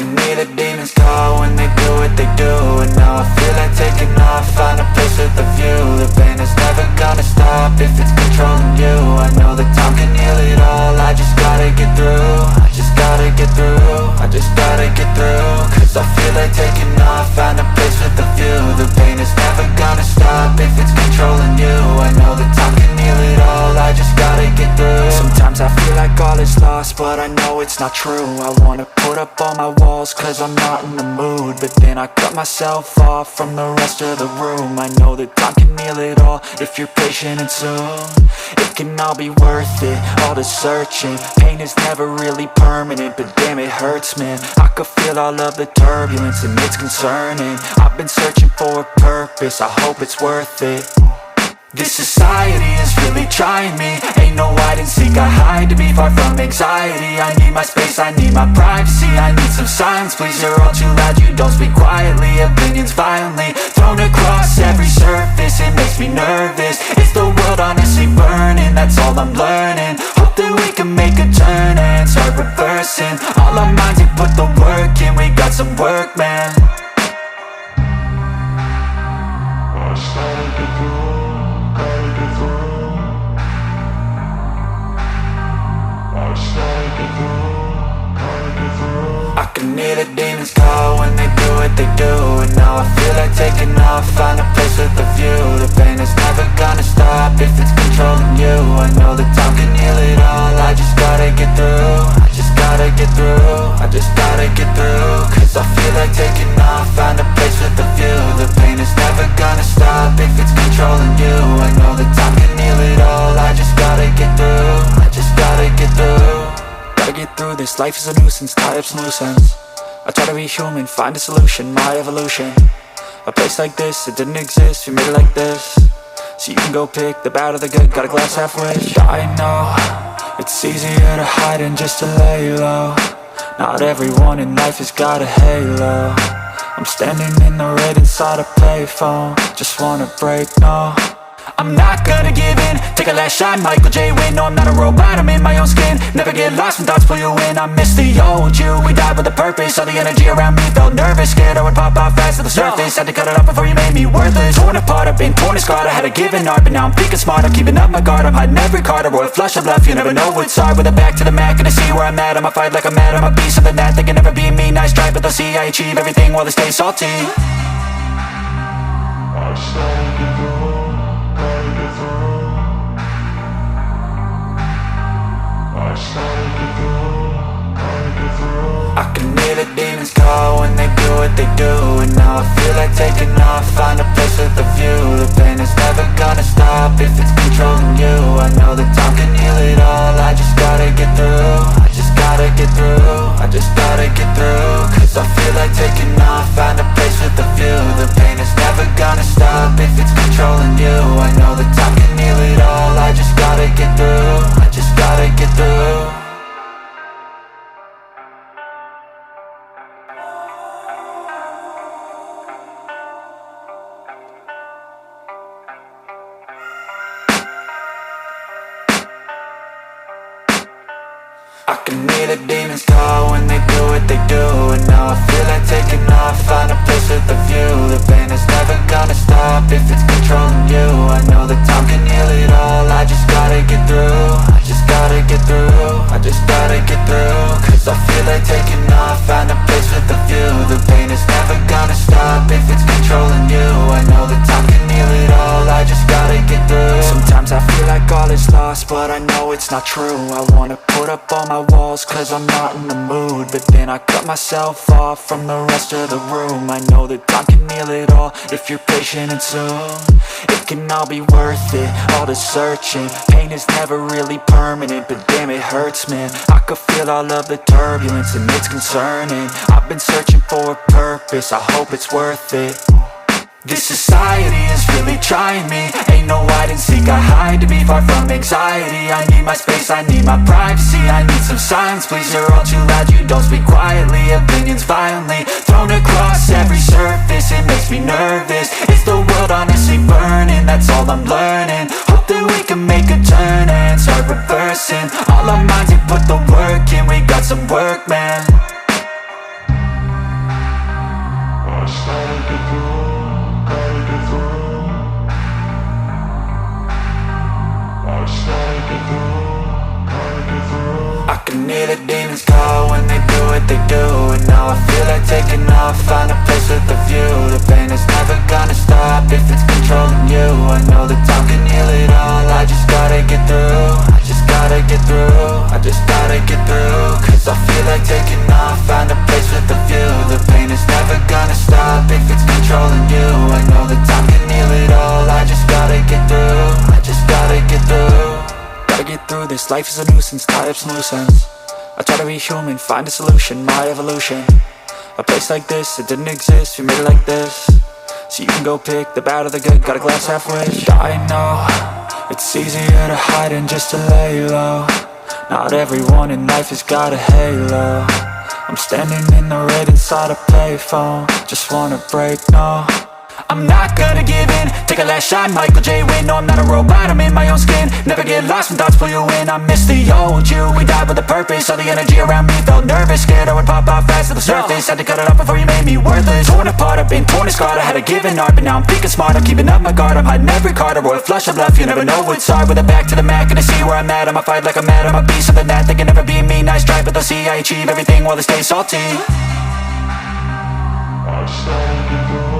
can hear the demons call when they do what they do. And now I feel like taking off, find a place with a view. The pain is never gonna stop if it's controlling you. I know that time can heal it all, I just gotta get through. I just gotta get through, I just gotta get through. Cause I feel like taking off, find a place with a view. The pain is never gonna stop if it's controlling you. I know that time can heal it all, I just gotta get through. Sometimes I feel like all is lost, but I know it's not true. I wanna put up all my walls cause I'm not in the mood, but then I cut myself off from the rest of the room. I know that time can heal it all if you're patient and soon it can all be worth it, all the searching. Pain is never really permanent, but damn it hurts, man. I could feel all of the turbulence and it's concerning. I've been searching for a purpose, I hope it's worth it. This society is really trying me. Ain't no hide and seek, I hide to be far from anxiety. I need my space, I need my privacy. I need some silence, please, you're all too loud. You don't speak quietly, opinions violently thrown across every surface. It makes me nervous, it's the world honestly burning. That's all I'm learning, hope that we can make a turn and start reversing. All our minds and put the work in, we got some work, man. I started to grow. I can hear the demons call when they do what they do. And now I feel like taking off, find a place with a view. The pain is never gonna stop if it's controlling you. I know that time can heal it all, I just gotta get through. I just gotta get through, I just gotta get through. Cause I feel like taking off, find a place with a view. The pain is never gonna stop if it's controlling you. I know that time can heal it all, I just gotta get through. I just gotta get through. Gotta get through this, life is a nuisance, tie up some loose ends. I try to be human, find a solution, my evolution. A place like this, it didn't exist, we made it like this. So you can go pick the bad or the good, got a glass half wish. I know, it's easier to hide than just to lay low. Not everyone in life has got a halo. I'm standing in the red inside a payphone, just wanna break, no. I'm not gonna give in, take a last shot, Michael J. Win. No, I'm not a robot, I'm in my own skin. Never get lost when thoughts pull you in. I miss the old you, we died with a purpose. All the energy around me felt nervous, scared I would pop off fast to the surface. Had to cut it off before you made me worthless. Torn apart, I've been torn and scarred. I had a given art, but now I'm thinking smart. I'm keeping up my guard, I'm hiding every card. A royal flush of love, you never know what's hard. With a back to the mat, gonna see where I'm at. I'ma fight like I'm mad, I'm a beast of the net. They can never be me, nice try, but they'll see I achieve everything while they stay salty. I started to grow. I can hear the demons call when they do what they do. And now I feel like taking off, find a place with a view. The pain is never gonna stop if it's controlling you. I know that time can heal it all, I just gotta get through. I just gotta get through, I just gotta get through. Cause I feel like taking off, find a place with a view. The pain is never gonna stop if it's controlling you. I know that time can heal it all, I just gotta get through. I just gotta get through. I can hear the demons call when they do what they do. And now I feel like taking off, find a place with a view. The pain is never gonna stop if it's controlling you. I know that time can heal it all, I just gotta get through. I just gotta get through, I just gotta get through. Cause I feel like taking off, find a place with a view. The pain is never gonna stop if it's controlling you. I know that time can heal it all, I just gotta get through. Sometimes I feel like all is lost, but I know it's not true. I wanna put up all my walls cause I'm not in the mood, but then I cut myself off from the rest of the room. I know that time can heal it all if you're patient and soon it can all be worth it, all the searching. Pain is never really permanent, but damn it hurts, man. I could feel all of the turbulence and it's concerning. I've been searching for a purpose, I hope it's worth it. This society is really trying me. Ain't no hide and seek, I hide to be far from anxiety. I need my space, I need my privacy. I need some silence, please, you're all too loud. You don't speak quietly, opinions violently thrown across every surface. It makes me nervous, it's the world honestly burning. That's all I'm learning, hope that we can make a turn and start reversing. All our minds and put the work in, we got some work, man. can hear the demons call when they do what they do. And now I feel like taking off, find a place with a view. The pain is never gonna stop if it's controlling you. I know that time can heal it all, I just gotta get through. I just gotta get through, I just gotta get through. Cause I feel like taking off, find a place with a view. The pain is never gonna stop if it's controlling you. I know that time can heal it all, I just gotta get through. I just gotta get through. Gotta get through this, life is a nuisance, tie up some loose ends. I try to be human, find a solution, my evolution. A place like this, it didn't exist, we made it like this. So you can go pick the bad or the good, got a glass half wish. I know, it's easier to hide than just to lay low. Not everyone in life has got a halo. I'm standing in the red inside a payphone, just wanna break, no. I'm not gonna give in, take a last shot, Michael J. Win. No, I'm not a robot, I'm in my own skin. Never get lost when thoughts pull you in. I miss the old you, we died with a purpose. All the energy around me felt nervous, scared I would pop out fast to the surface. Had to cut it off before you made me worthless. Torn apart, I've been torn and scarred. I had to give an art, but now I'm thinking smart. I'm keeping up my guard, I'm hiding every card. A royal flush of bluff, you never know what's hard. With a back to the mat, gonna see where I'm at. I'ma fight like I'm mad, I'ma be something that they can never be me. Nice try, but they'll see I achieve everything while they stay salty. I started to go.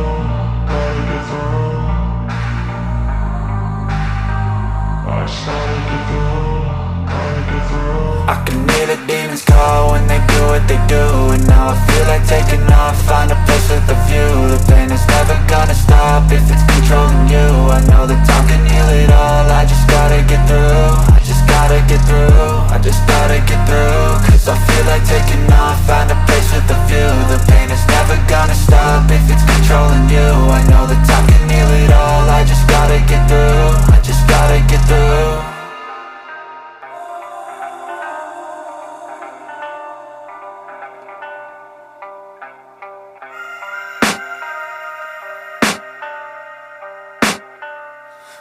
I can hear the demons call when they do what they do. And now I feel like taking off, find a place with a view. The pain is never gonna stop if it's controlling you. I know that time can heal it all, I just gotta get through. I just gotta get through, I just gotta get through. Cause I feel like taking off, find a place with a view. The pain is never gonna stop if it's controlling you. I know that time can heal it all, I just gotta get through. I just gotta get through.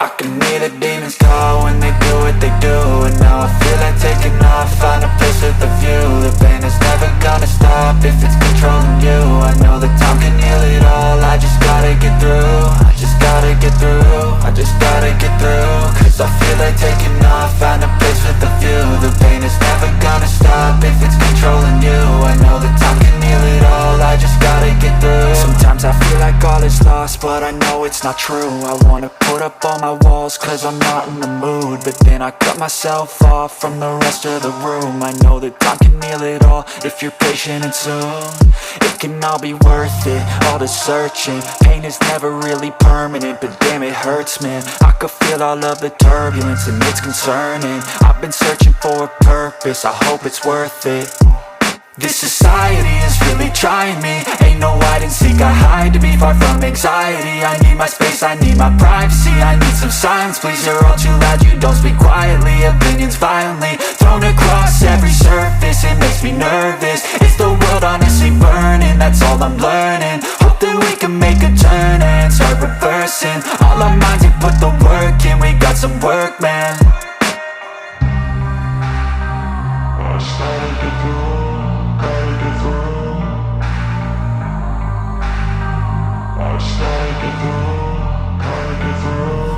I can hear the demons call when they do what they do. And now I feel like taking off, find a place with a view. The pain is never gonna stop if it's controlling you. I know that time can heal it all, I just gotta get through. I just gotta get through, I just gotta get through. Cause I feel like taking off, find a place with a view. The pain is never gonna stop if it's controlling you. I know that time can heal it all, I just gotta get through. Sometimes I feel like all is lost, but I know it's not true. I wanna put up all my walls cause I'm not in the mood, but then I cut myself off from the rest of the room. I know that time can heal it all if you're patient and soon. It can all be worth it, all the searching. Pain is never really permanent, but damn it hurts, man. I could feel all of the turbulence and it's concerning. I've been searching for a purpose, I hope it's worth it. This society is really trying me. Ain't no hide and seek, I hide to be far from anxiety. I need my space, I need my privacy. I need some silence, please, you're all too loud. You don't speak quietly, opinions violently thrown across every surface. It makes me nervous, it's the world honestly burning. That's all I'm learning, hope that we can make a turn and start reversing. All our minds, we put the work in, we got some work, man. I started to go.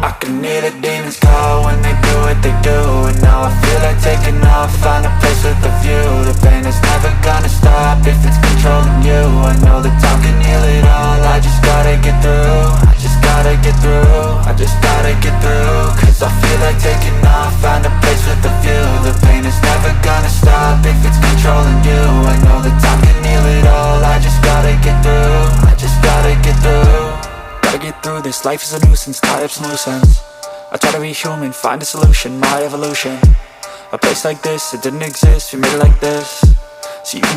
I can hear the demons call when they do what they do. And now I feel like taking off, find a place with a view. The pain is never gonna stop if it's controlling you. I know that time can heal it all, I just gotta get through. I just gotta get through, I just gotta get through. Cause I feel like taking off, find a place with a view. The pain is never gonna stop if it's controlling you. I know that time can heal it all, I just gotta get through. I just gotta get through. Gotta get through this, life is a nuisance, tie up some loose ends. I try to be human, find a solution, my evolution. A place like this, it didn't exist, we made it like this. So you can